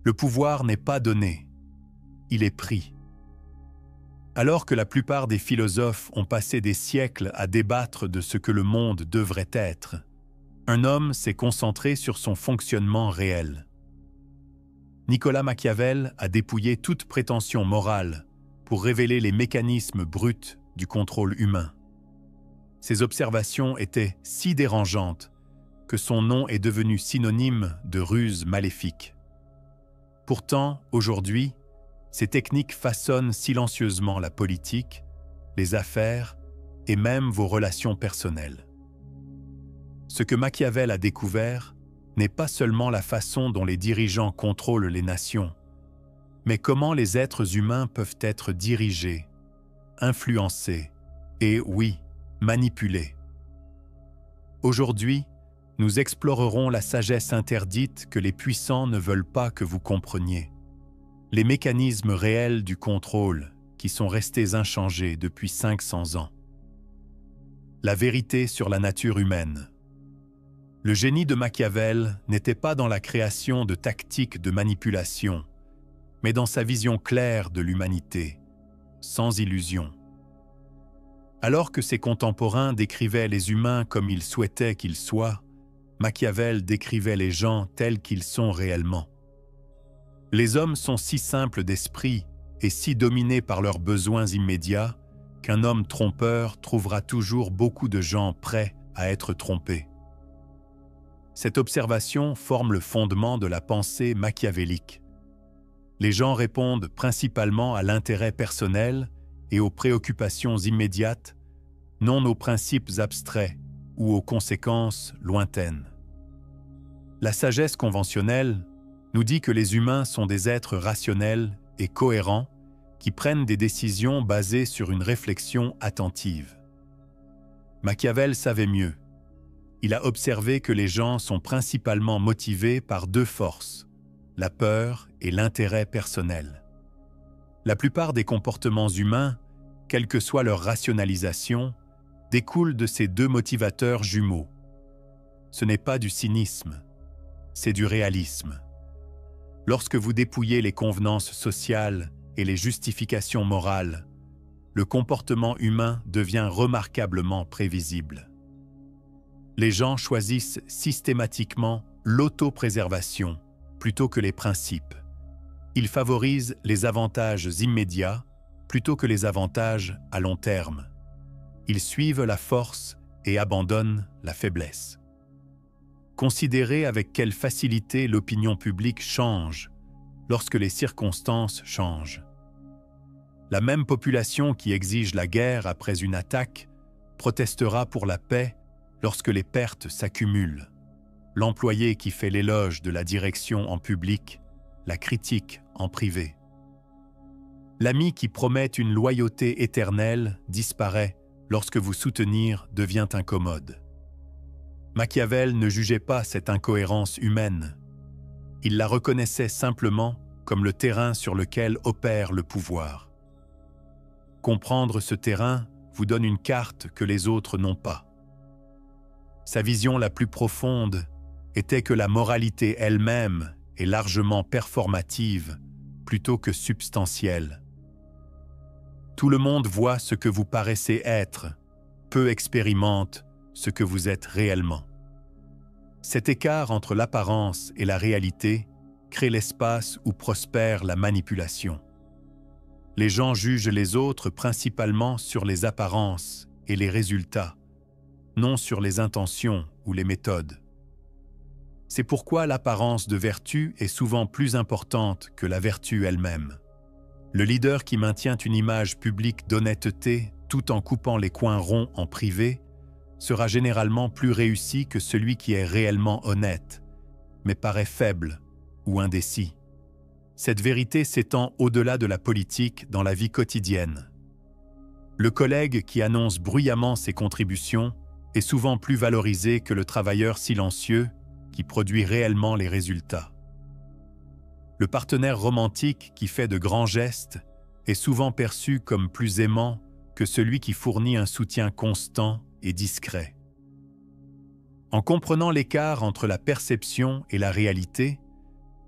Le pouvoir n'est pas donné, il est pris. Alors que la plupart des philosophes ont passé des siècles à débattre de ce que le monde devrait être, un homme s'est concentré sur son fonctionnement réel. Nicolas Machiavel a dépouillé toute prétention morale pour révéler les mécanismes bruts du contrôle humain. Ses observations étaient si dérangeantes que son nom est devenu synonyme de ruse maléfique. Pourtant, aujourd'hui, ces techniques façonnent silencieusement la politique, les affaires et même vos relations personnelles. Ce que Machiavel a découvert n'est pas seulement la façon dont les dirigeants contrôlent les nations, mais comment les êtres humains peuvent être dirigés, influencés et, oui, manipulés. Aujourd'hui, nous explorerons la sagesse interdite que les puissants ne veulent pas que vous compreniez, les mécanismes réels du contrôle qui sont restés inchangés depuis 500 ans. La vérité sur la nature humaine. Le génie de Machiavel n'était pas dans la création de tactiques de manipulation, mais dans sa vision claire de l'humanité, sans illusion. Alors que ses contemporains décrivaient les humains comme ils souhaitaient qu'ils soient, Machiavel décrivait les gens tels qu'ils sont réellement. Les hommes sont si simples d'esprit et si dominés par leurs besoins immédiats qu'un homme trompeur trouvera toujours beaucoup de gens prêts à être trompés. Cette observation forme le fondement de la pensée machiavélique. Les gens répondent principalement à l'intérêt personnel et aux préoccupations immédiates, non aux principes abstraits ou aux conséquences lointaines. La sagesse conventionnelle nous dit que les humains sont des êtres rationnels et cohérents qui prennent des décisions basées sur une réflexion attentive. Machiavel savait mieux. Il a observé que les gens sont principalement motivés par deux forces, la peur et l'intérêt personnel. La plupart des comportements humains, quelle que soit leur rationalisation, découlent de ces deux motivateurs jumeaux. Ce n'est pas du cynisme, c'est du réalisme. Lorsque vous dépouillez les convenances sociales et les justifications morales, le comportement humain devient remarquablement prévisible. Les gens choisissent systématiquement l'autopréservation plutôt que les principes. Ils favorisent les avantages immédiats plutôt que les avantages à long terme. Ils suivent la force et abandonnent la faiblesse. Considérez avec quelle facilité l'opinion publique change lorsque les circonstances changent. La même population qui exige la guerre après une attaque protestera pour la paix lorsque les pertes s'accumulent. L'employé qui fait l'éloge de la direction en public la critique en privé. L'ami qui promet une loyauté éternelle disparaît lorsque vous soutenir devient incommode. Machiavel ne jugeait pas cette incohérence humaine. Il la reconnaissait simplement comme le terrain sur lequel opère le pouvoir. Comprendre ce terrain vous donne une carte que les autres n'ont pas. Sa vision la plus profonde était que la moralité elle-même est largement performative plutôt que substantielle. Tout le monde voit ce que vous paraissez être, peu expérimente ce que vous êtes réellement. Cet écart entre l'apparence et la réalité crée l'espace où prospère la manipulation. Les gens jugent les autres principalement sur les apparences et les résultats, non sur les intentions ou les méthodes. C'est pourquoi l'apparence de vertu est souvent plus importante que la vertu elle-même. Le leader qui maintient une image publique d'honnêteté tout en coupant les coins ronds en privé sera généralement plus réussi que celui qui est réellement honnête, mais paraît faible ou indécis. Cette vérité s'étend au-delà de la politique dans la vie quotidienne. Le collègue qui annonce bruyamment ses contributions est souvent plus valorisé que le travailleur silencieux qui produit réellement les résultats. Le partenaire romantique qui fait de grands gestes est souvent perçu comme plus aimant que celui qui fournit un soutien constant et discret. En comprenant l'écart entre la perception et la réalité,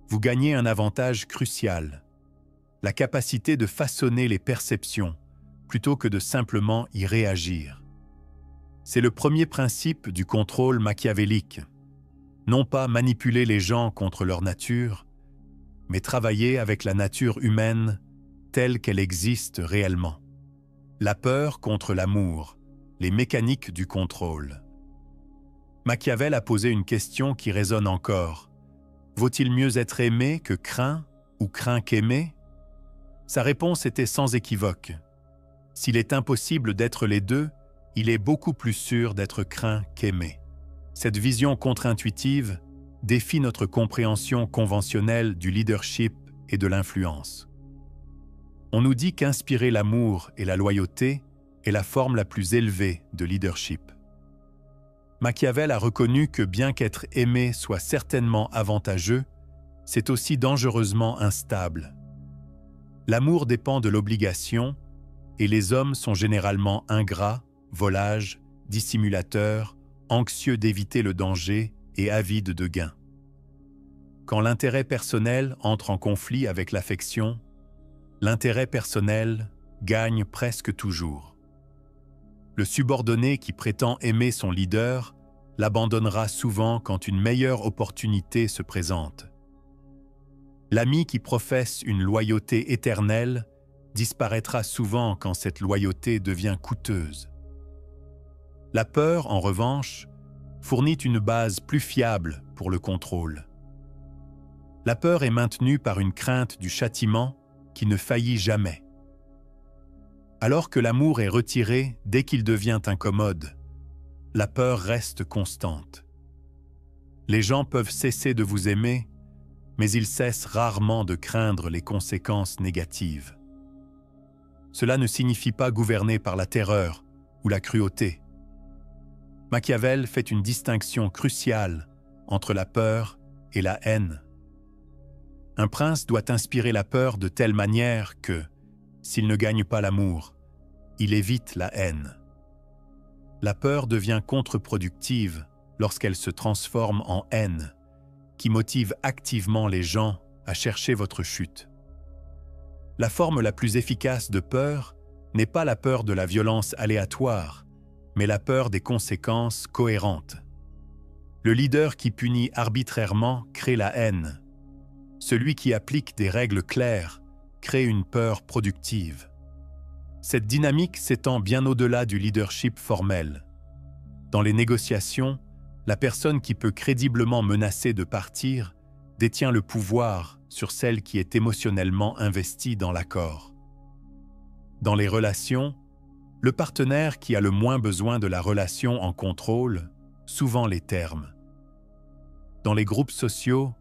vous gagnez un avantage crucial, la capacité de façonner les perceptions plutôt que de simplement y réagir. C'est le premier principe du contrôle machiavélique. Non pas manipuler les gens contre leur nature, mais travailler avec la nature humaine telle qu'elle existe réellement. La peur contre l'amour, les mécaniques du contrôle. Machiavel a posé une question qui résonne encore. Vaut-il mieux être aimé que craint ou craint qu'aimé? Sa réponse était sans équivoque. S'il est impossible d'être les deux, il est beaucoup plus sûr d'être craint qu'aimé. Cette vision contre-intuitive défie notre compréhension conventionnelle du leadership et de l'influence. On nous dit qu'inspirer l'amour et la loyauté est la forme la plus élevée de leadership. Machiavel a reconnu que bien qu'être aimé soit certainement avantageux, c'est aussi dangereusement instable. L'amour dépend de l'obligation, et les hommes sont généralement ingrats, volages, dissimulateurs, anxieux d'éviter le danger et avides de gains. Quand l'intérêt personnel entre en conflit avec l'affection, l'intérêt personnel gagne presque toujours. Le subordonné qui prétend aimer son leader l'abandonnera souvent quand une meilleure opportunité se présente. L'ami qui professe une loyauté éternelle disparaîtra souvent quand cette loyauté devient coûteuse. La peur, en revanche, fournit une base plus fiable pour le contrôle. La peur est maintenue par une crainte du châtiment qui ne faillit jamais. Alors que l'amour est retiré dès qu'il devient incommode, la peur reste constante. Les gens peuvent cesser de vous aimer, mais ils cessent rarement de craindre les conséquences négatives. Cela ne signifie pas gouverner par la terreur ou la cruauté. Machiavel fait une distinction cruciale entre la peur et la haine. Un prince doit inspirer la peur de telle manière que, s'il ne gagne pas l'amour, il évite la haine. La peur devient contre-productive lorsqu'elle se transforme en haine, qui motive activement les gens à chercher votre chute. La forme la plus efficace de peur n'est pas la peur de la violence aléatoire, mais la peur des conséquences cohérentes. Le leader qui punit arbitrairement crée la haine. Celui qui applique des règles claires crée une peur productive. Cette dynamique s'étend bien au-delà du leadership formel. Dans les négociations, la personne qui peut crédiblement menacer de partir détient le pouvoir sur celle qui est émotionnellement investie dans l'accord. Dans les relations, le partenaire qui a le moins besoin de la relation en contrôle souvent les termes. Dans les groupes sociaux,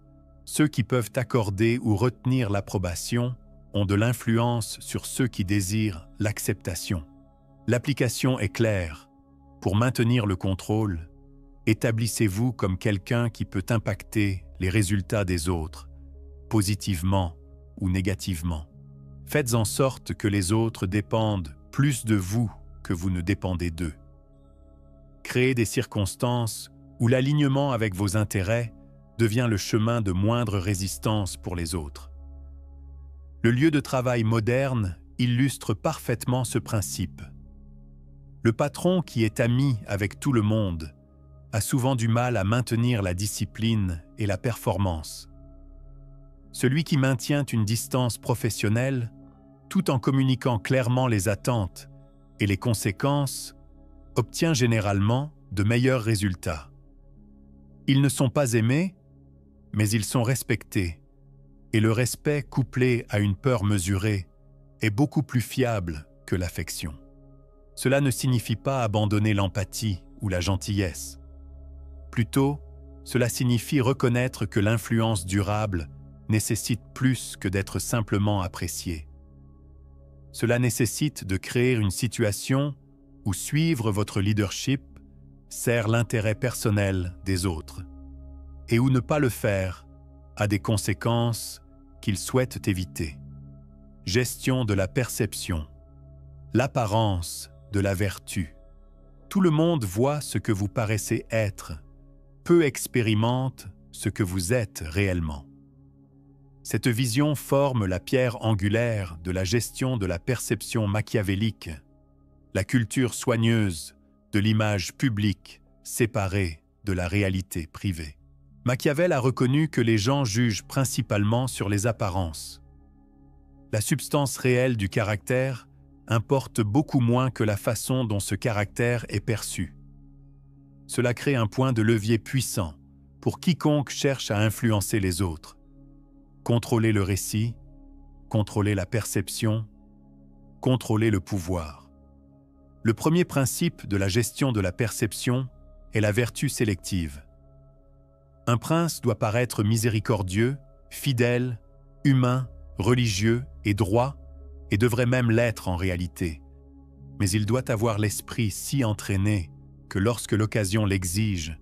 ceux qui peuvent accorder ou retenir l'approbation ont de l'influence sur ceux qui désirent l'acceptation. L'application est claire. Pour maintenir le contrôle, établissez-vous comme quelqu'un qui peut impacter les résultats des autres, positivement ou négativement. Faites en sorte que les autres dépendent plus de vous que vous ne dépendez d'eux. Créez des circonstances où l'alignement avec vos intérêts devient le chemin de moindre résistance pour les autres. Le lieu de travail moderne illustre parfaitement ce principe. Le patron qui est ami avec tout le monde a souvent du mal à maintenir la discipline et la performance. Celui qui maintient une distance professionnelle, tout en communiquant clairement les attentes et les conséquences, obtient généralement de meilleurs résultats. Ils ne sont pas aimés, mais ils sont respectés, et le respect couplé à une peur mesurée est beaucoup plus fiable que l'affection. Cela ne signifie pas abandonner l'empathie ou la gentillesse. Plutôt, cela signifie reconnaître que l'influence durable nécessite plus que d'être simplement appréciée. Cela nécessite de créer une situation où suivre votre leadership sert l'intérêt personnel des autres, et où ne pas le faire a des conséquences qu'ils souhaitent éviter. Gestion de la perception, l'apparence de la vertu. Tout le monde voit ce que vous paraissez être, peu expérimente ce que vous êtes réellement. Cette vision forme la pierre angulaire de la gestion de la perception machiavélique, la culture soigneuse de l'image publique séparée de la réalité privée. Machiavel a reconnu que les gens jugent principalement sur les apparences. La substance réelle du caractère importe beaucoup moins que la façon dont ce caractère est perçu. Cela crée un point de levier puissant pour quiconque cherche à influencer les autres. Contrôler le récit, contrôler la perception, contrôler le pouvoir. Le premier principe de la gestion de la perception est la vertu sélective. Un prince doit paraître miséricordieux, fidèle, humain, religieux et droit, et devrait même l'être en réalité. Mais il doit avoir l'esprit si entraîné que lorsque l'occasion l'exige,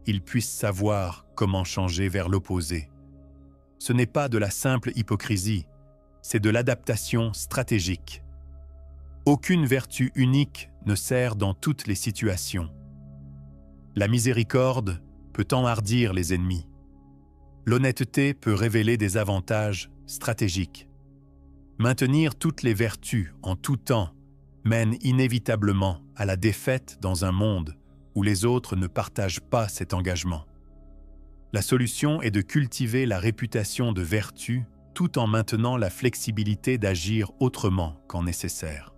il puisse savoir comment changer vers l'opposé. Ce n'est pas de la simple hypocrisie, c'est de l'adaptation stratégique. Aucune vertu unique ne sert dans toutes les situations. La miséricorde peut enhardir les ennemis. L'honnêteté peut révéler des avantages stratégiques. Maintenir toutes les vertus en tout temps mène inévitablement à la défaite dans un monde où les autres ne partagent pas cet engagement. La solution est de cultiver la réputation de vertu tout en maintenant la flexibilité d'agir autrement quand nécessaire.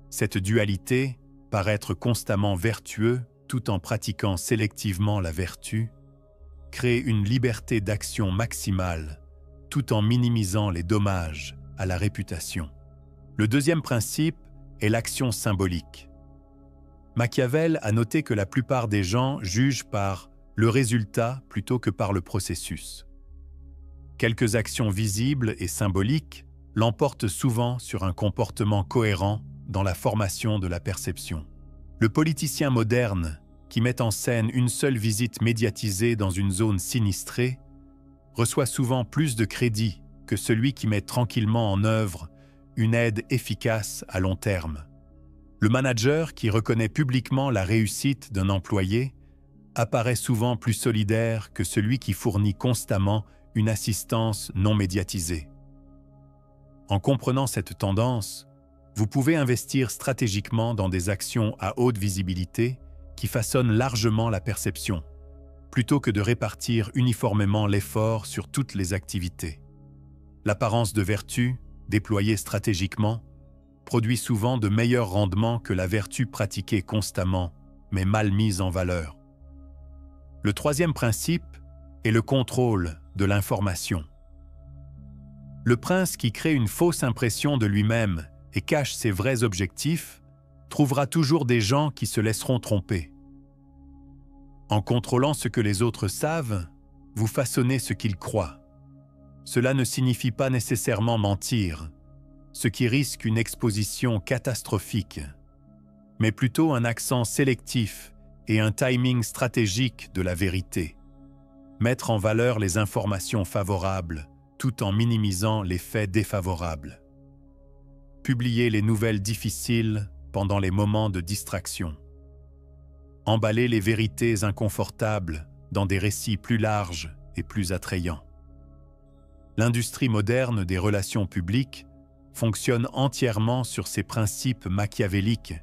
Cette dualité, paraître constamment vertueux tout en pratiquant sélectivement la vertu, crée une liberté d'action maximale tout en minimisant les dommages à la réputation. Le deuxième principe est l'action symbolique. Machiavel a noté que la plupart des gens jugent par le résultat plutôt que par le processus. Quelques actions visibles et symboliques l'emportent souvent sur un comportement cohérent dans la formation de la perception. Le politicien moderne, qui met en scène une seule visite médiatisée dans une zone sinistrée, reçoit souvent plus de crédit que celui qui met tranquillement en œuvre une aide efficace à long terme. Le manager qui reconnaît publiquement la réussite d'un employé apparaît souvent plus solidaire que celui qui fournit constamment une assistance non médiatisée. En comprenant cette tendance, vous pouvez investir stratégiquement dans des actions à haute visibilité qui façonnent largement la perception, plutôt que de répartir uniformément l'effort sur toutes les activités. L'apparence de vertu, déployée stratégiquement, produit souvent de meilleurs rendements que la vertu pratiquée constamment, mais mal mise en valeur. Le troisième principe est le contrôle de l'information. Le prince qui crée une fausse impression de lui-même et cache ses vrais objectifs trouvera toujours des gens qui se laisseront tromper. En contrôlant ce que les autres savent, vous façonnez ce qu'ils croient. Cela ne signifie pas nécessairement mentir, ce qui risque une exposition catastrophique, mais plutôt un accent sélectif et un timing stratégique de la vérité. Mettre en valeur les informations favorables tout en minimisant les faits défavorables. Publier les nouvelles difficiles pendant les moments de distraction. Emballer les vérités inconfortables dans des récits plus larges et plus attrayants. L'industrie moderne des relations publiques fonctionne entièrement sur ces principes machiavéliques,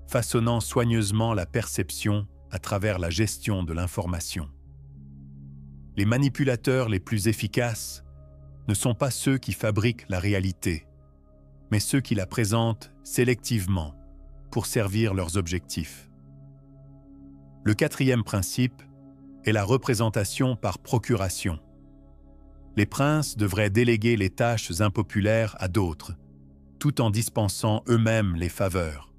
façonnant soigneusement la perception à travers la gestion de l'information. Les manipulateurs les plus efficaces ne sont pas ceux qui fabriquent la réalité, mais ceux qui la présentent sélectivement pour servir leurs objectifs. Le quatrième principe est la représentation par procuration. Les princes devraient déléguer les tâches impopulaires à d'autres, tout en dispensant eux-mêmes les faveurs.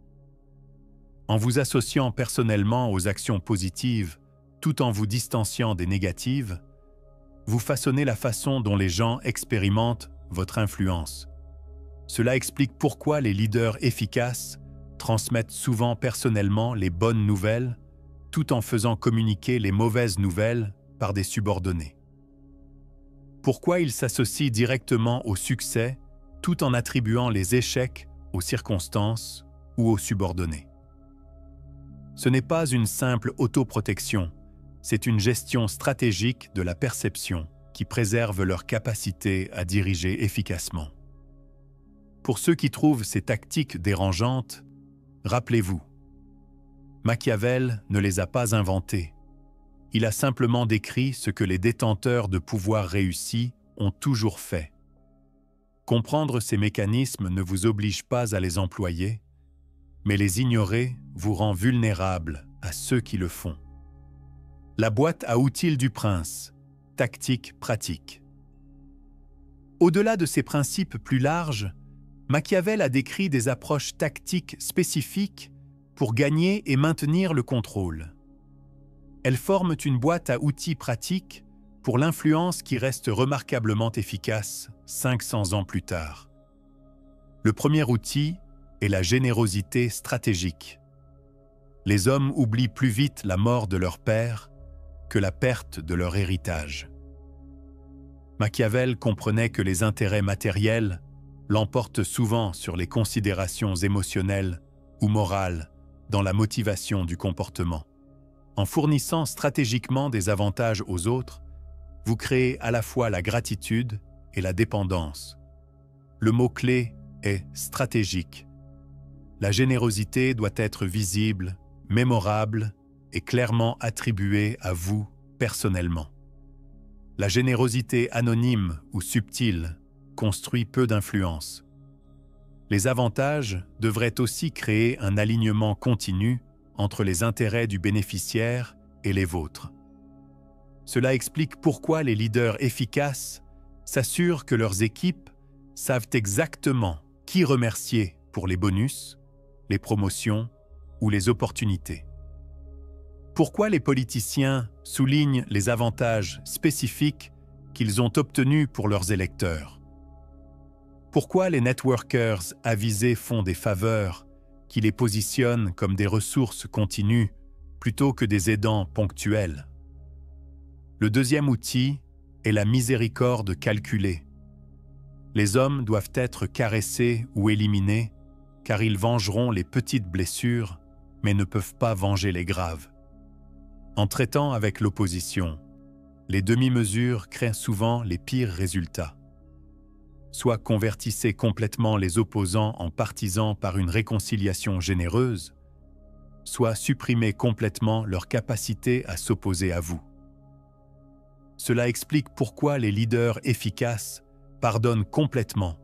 En vous associant personnellement aux actions positives, tout en vous distanciant des négatives, vous façonnez la façon dont les gens expérimentent votre influence. Cela explique pourquoi les leaders efficaces transmettent souvent personnellement les bonnes nouvelles, tout en faisant communiquer les mauvaises nouvelles par des subordonnés. Pourquoi ils s'associent directement au succès, tout en attribuant les échecs aux circonstances ou aux subordonnés. Ce n'est pas une simple autoprotection, c'est une gestion stratégique de la perception qui préservent leur capacité à diriger efficacement. Pour ceux qui trouvent ces tactiques dérangeantes, rappelez-vous, Machiavel ne les a pas inventées. Il a simplement décrit ce que les détenteurs de pouvoir réussis ont toujours fait. Comprendre ces mécanismes ne vous oblige pas à les employer, mais les ignorer vous rend vulnérable à ceux qui le font. La boîte à outils du prince, tactique pratique. Au-delà de ces principes plus larges, Machiavel a décrit des approches tactiques spécifiques pour gagner et maintenir le contrôle. Elles forment une boîte à outils pratiques pour l'influence qui reste remarquablement efficace 500 ans plus tard. Le premier outil est la générosité stratégique. Les hommes oublient plus vite la mort de leur père que la perte de leur héritage. Machiavel comprenait que les intérêts matériels l'emportent souvent sur les considérations émotionnelles ou morales dans la motivation du comportement. En fournissant stratégiquement des avantages aux autres, vous créez à la fois la gratitude et la dépendance. Le mot-clé est stratégique. La générosité doit être visible, mémorable et clairement attribuée à vous personnellement. La générosité anonyme ou subtile construit peu d'influence. Les avantages devraient aussi créer un alignement continu entre les intérêts du bénéficiaire et les vôtres. Cela explique pourquoi les leaders efficaces s'assurent que leurs équipes savent exactement qui remercier pour les bonus, les promotions ou les opportunités. Pourquoi les politiciens soulignent les avantages spécifiques qu'ils ont obtenus pour leurs électeurs? Pourquoi les networkers avisés font des faveurs qui les positionnent comme des ressources continues plutôt que des aidants ponctuels? Le deuxième outil est la miséricorde calculée. Les hommes doivent être caressés ou éliminés car ils vengeront les petites blessures mais ne peuvent pas venger les graves. En traitant avec l'opposition, les demi-mesures créent souvent les pires résultats. Soit convertissez complètement les opposants en partisans par une réconciliation généreuse, soit supprimez complètement leur capacité à s'opposer à vous. Cela explique pourquoi les leaders efficaces pardonnent complètement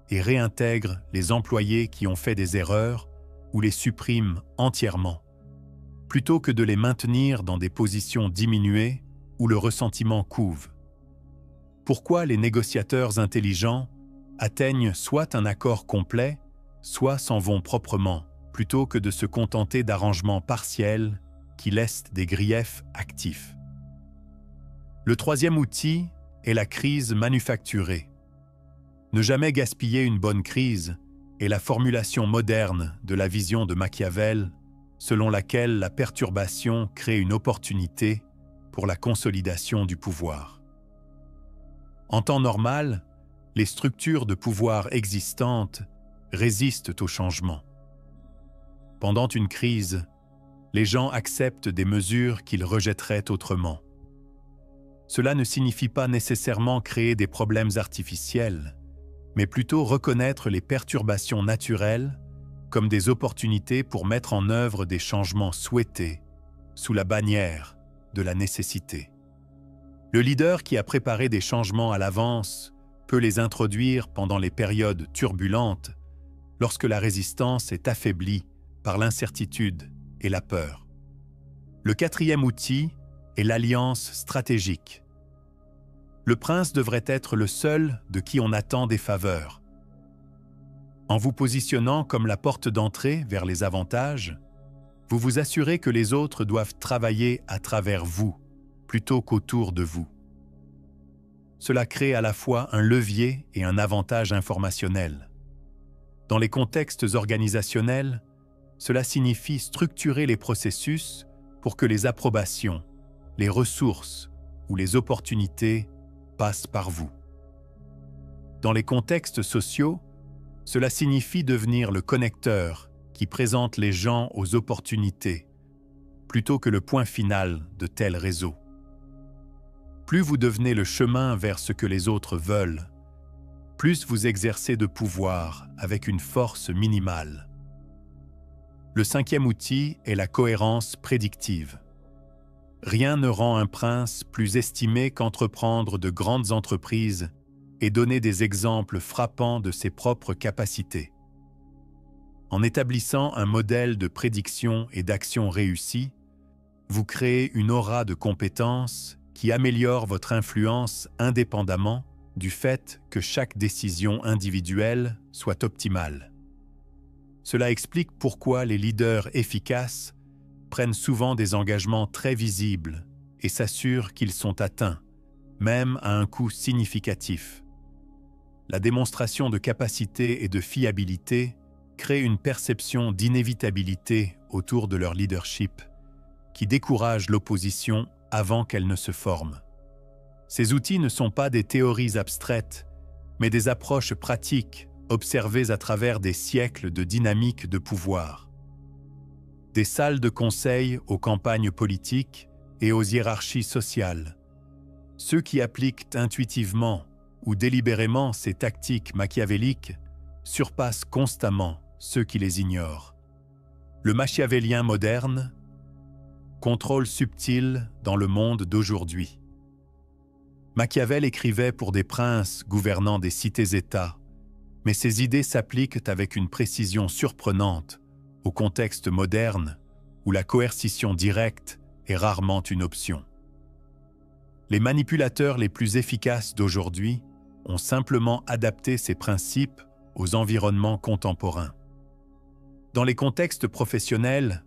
et réintègrent les employés qui ont fait des erreurs ou les suppriment entièrement, plutôt que de les maintenir dans des positions diminuées où le ressentiment couve. Pourquoi les négociateurs intelligents atteignent soit un accord complet, soit s'en vont proprement, plutôt que de se contenter d'arrangements partiels qui laissent des griefs actifs. Le troisième outil est la crise manufacturée. Ne jamais gaspiller une bonne crise est la formulation moderne de la vision de Machiavel, selon laquelle la perturbation crée une opportunité pour la consolidation du pouvoir. En temps normal, les structures de pouvoir existantes résistent au changement. Pendant une crise, les gens acceptent des mesures qu'ils rejetteraient autrement. Cela ne signifie pas nécessairement créer des problèmes artificiels, mais plutôt reconnaître les perturbations naturelles comme des opportunités pour mettre en œuvre des changements souhaités sous la bannière de la nécessité. Le leader qui a préparé des changements à l'avance peut les introduire pendant les périodes turbulentes lorsque la résistance est affaiblie par l'incertitude et la peur. Le quatrième outil est l'alliance stratégique. Le prince devrait être le seul de qui on attend des faveurs. En vous positionnant comme la porte d'entrée vers les avantages, vous vous assurez que les autres doivent travailler à travers vous, plutôt qu'autour de vous. Cela crée à la fois un levier et un avantage informationnel. Dans les contextes organisationnels, cela signifie structurer les processus pour que les approbations, les ressources ou les opportunités passent par vous. Dans les contextes sociaux, cela signifie devenir le connecteur qui présente les gens aux opportunités, plutôt que le point final de tel réseau. Plus vous devenez le chemin vers ce que les autres veulent, plus vous exercez de pouvoir avec une force minimale. Le cinquième outil est la cohérence prédictive. Rien ne rend un prince plus estimé qu'entreprendre de grandes entreprises et donner des exemples frappants de ses propres capacités. En établissant un modèle de prédiction et d'action réussi, vous créez une aura de compétences qui améliore votre influence indépendamment du fait que chaque décision individuelle soit optimale. Cela explique pourquoi les leaders efficaces prennent souvent des engagements très visibles et s'assurent qu'ils sont atteints, même à un coût significatif. La démonstration de capacité et de fiabilité crée une perception d'inévitabilité autour de leur leadership, qui décourage l'opposition avant qu'elle ne se forme. Ces outils ne sont pas des théories abstraites, mais des approches pratiques observées à travers des siècles de dynamique de pouvoir. Des salles de conseil aux campagnes politiques et aux hiérarchies sociales. Ceux qui appliquent intuitivement ou délibérément ces tactiques machiavéliques surpassent constamment ceux qui les ignorent. Le machiavélien moderne, contrôle subtil dans le monde d'aujourd'hui. Machiavel écrivait pour des princes gouvernant des cités-États, mais ses idées s'appliquent avec une précision surprenante au contexte moderne où la coercition directe est rarement une option. Les manipulateurs les plus efficaces d'aujourd'hui ont simplement adapté ces principes aux environnements contemporains. Dans les contextes professionnels,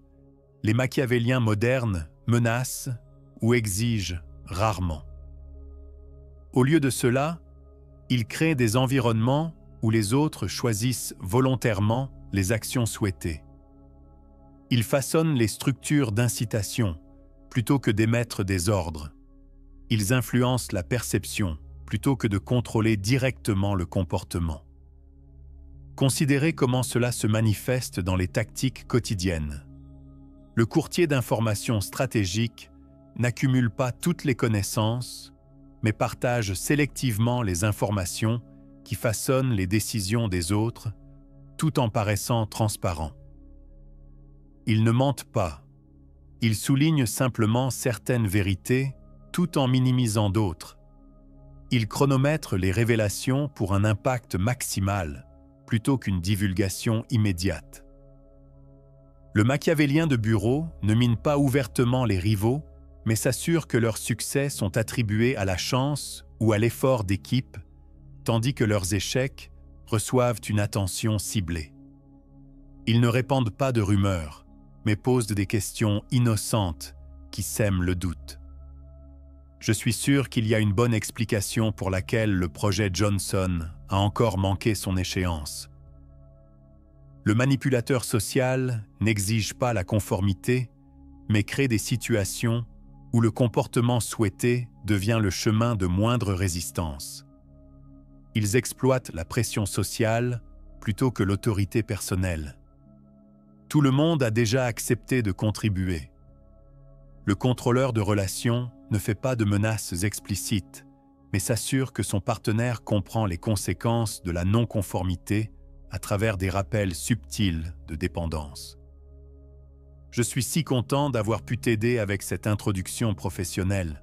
les machiavéliens modernes menacent ou exigent rarement. Au lieu de cela, ils créent des environnements où les autres choisissent volontairement les actions souhaitées. Ils façonnent les structures d'incitation plutôt que d'émettre des ordres. Ils influencent la perception plutôt que de contrôler directement le comportement. Considérez comment cela se manifeste dans les tactiques quotidiennes. Le courtier d'informations stratégiques n'accumule pas toutes les connaissances, mais partage sélectivement les informations qui façonnent les décisions des autres, tout en paraissant transparent. Ils ne mentent pas. Ils soulignent simplement certaines vérités, tout en minimisant d'autres. Ils chronomètrent les révélations pour un impact maximal, plutôt qu'une divulgation immédiate. Le machiavélien de bureau ne mine pas ouvertement les rivaux, mais s'assure que leurs succès sont attribués à la chance ou à l'effort d'équipe, tandis que leurs échecs reçoivent une attention ciblée. Ils ne répandent pas de rumeurs, mais posent des questions innocentes qui sèment le doute. Je suis sûr qu'il y a une bonne explication pour laquelle le projet Johnson a encore manqué son échéance. Le manipulateur social n'exige pas la conformité, mais crée des situations où le comportement souhaité devient le chemin de moindre résistance. Ils exploitent la pression sociale plutôt que l'autorité personnelle. Tout le monde a déjà accepté de contribuer. Le contrôleur de relations ne fait pas de menaces explicites, mais s'assure que son partenaire comprend les conséquences de la non-conformité à travers des rappels subtils de dépendance. Je suis si content d'avoir pu t'aider avec cette introduction professionnelle.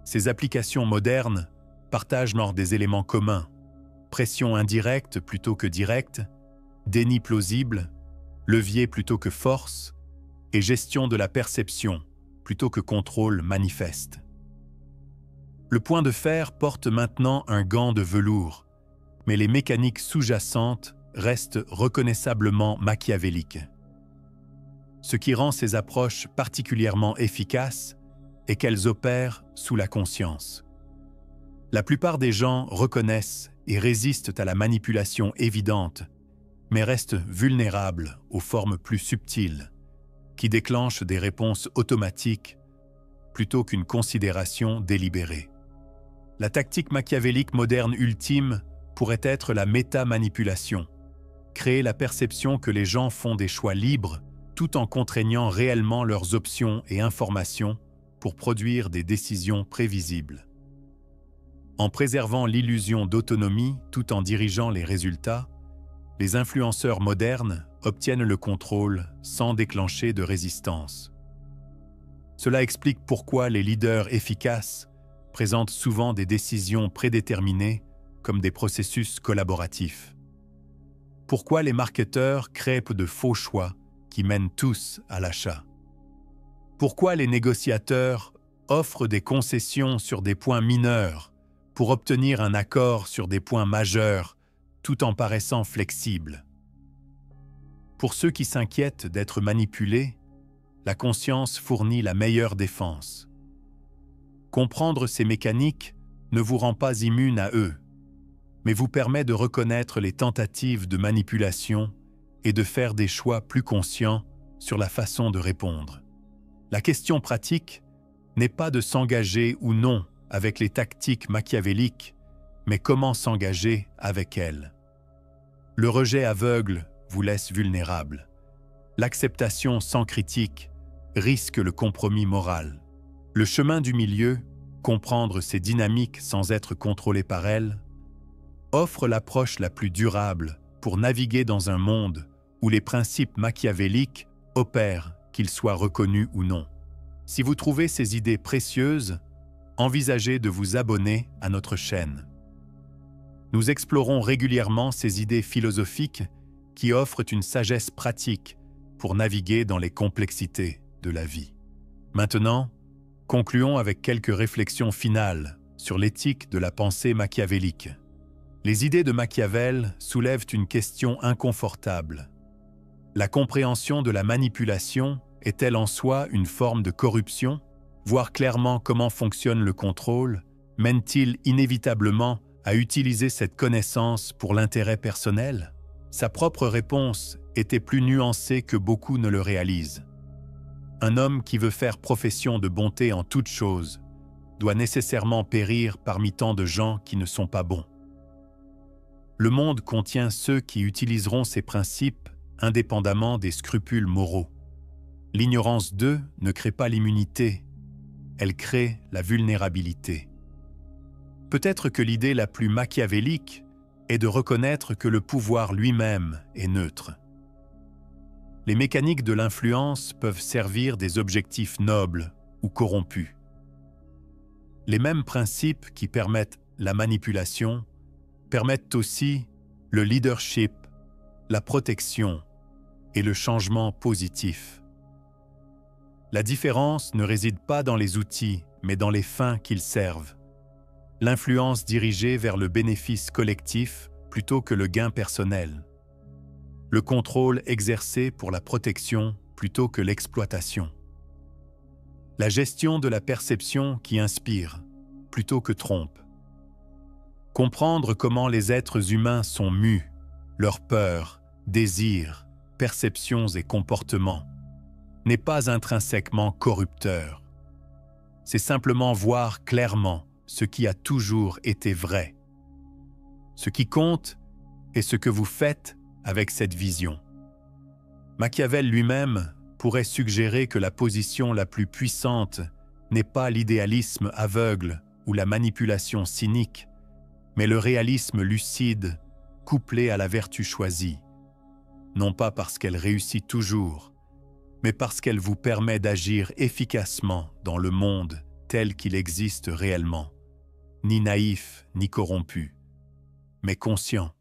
Ces applications modernes partagent des éléments communs, pression indirecte plutôt que directe, déni plausible, levier plutôt que force, et gestion de la perception plutôt que contrôle manifeste. Le point de fer porte maintenant un gant de velours, mais les mécaniques sous-jacentes restent reconnaissablement machiavéliques. Ce qui rend ces approches particulièrement efficaces est qu'elles opèrent sous la conscience. La plupart des gens reconnaissent et résistent à la manipulation évidente, mais restent vulnérables aux formes plus subtiles, qui déclenchent des réponses automatiques plutôt qu'une considération délibérée. La tactique machiavélique moderne ultime pourrait être la méta-manipulation, créer la perception que les gens font des choix libres tout en contraignant réellement leurs options et informations pour produire des décisions prévisibles. En préservant l'illusion d'autonomie tout en dirigeant les résultats, les influenceurs modernes obtiennent le contrôle sans déclencher de résistance. Cela explique pourquoi les leaders efficaces présentent souvent des décisions prédéterminées comme des processus collaboratifs. Pourquoi les marketeurs créent de faux choix qui mènent tous à l'achat. Pourquoi les négociateurs offrent des concessions sur des points mineurs pour obtenir un accord sur des points majeurs tout en paraissant flexibles. Pour ceux qui s'inquiètent d'être manipulés, la conscience fournit la meilleure défense. Comprendre ces mécaniques ne vous rend pas immune à eux, mais vous permet de reconnaître les tentatives de manipulation et de faire des choix plus conscients sur la façon de répondre. La question pratique n'est pas de s'engager ou non avec les tactiques machiavéliques, mais comment s'engager avec elles. Le rejet aveugle vous laisse vulnérable. L'acceptation sans critique risque le compromis moral. Le chemin du milieu, comprendre ces dynamiques sans être contrôlé par elles, offre l'approche la plus durable pour naviguer dans un monde où les principes machiavéliques opèrent, qu'ils soient reconnus ou non. Si vous trouvez ces idées précieuses, envisagez de vous abonner à notre chaîne. Nous explorons régulièrement ces idées philosophiques qui offrent une sagesse pratique pour naviguer dans les complexités de la vie. Maintenant, concluons avec quelques réflexions finales sur l'éthique de la pensée machiavélique. Les idées de Machiavel soulèvent une question inconfortable. La compréhension de la manipulation est-elle en soi une forme de corruption? Voir clairement comment fonctionne le contrôle mène-t-il inévitablement à utiliser cette connaissance pour l'intérêt personnel? Sa propre réponse était plus nuancée que beaucoup ne le réalisent. Un homme qui veut faire profession de bonté en toutes choses doit nécessairement périr parmi tant de gens qui ne sont pas bons. Le monde contient ceux qui utiliseront ces principes indépendamment des scrupules moraux. L'ignorance d'eux ne crée pas l'immunité, elle crée la vulnérabilité. Peut-être que l'idée la plus machiavélique est de reconnaître que le pouvoir lui-même est neutre. Les mécaniques de l'influence peuvent servir des objectifs nobles ou corrompus. Les mêmes principes qui permettent la manipulation permettent aussi le leadership, la protection et le changement positif. La différence ne réside pas dans les outils, mais dans les fins qu'ils servent. L'influence dirigée vers le bénéfice collectif plutôt que le gain personnel. Le contrôle exercé pour la protection plutôt que l'exploitation. La gestion de la perception qui inspire plutôt que trompe. Comprendre comment les êtres humains sont mus, leurs peurs, désirs, perceptions et comportements, n'est pas intrinsèquement corrupteur. C'est simplement voir clairement ce qui a toujours été vrai. Ce qui compte est ce que vous faites avec cette vision. Machiavel lui-même pourrait suggérer que la position la plus puissante n'est pas l'idéalisme aveugle ou la manipulation cynique, mais le réalisme lucide couplé à la vertu choisie, non pas parce qu'elle réussit toujours, mais parce qu'elle vous permet d'agir efficacement dans le monde tel qu'il existe réellement, ni naïf ni corrompu, mais conscient.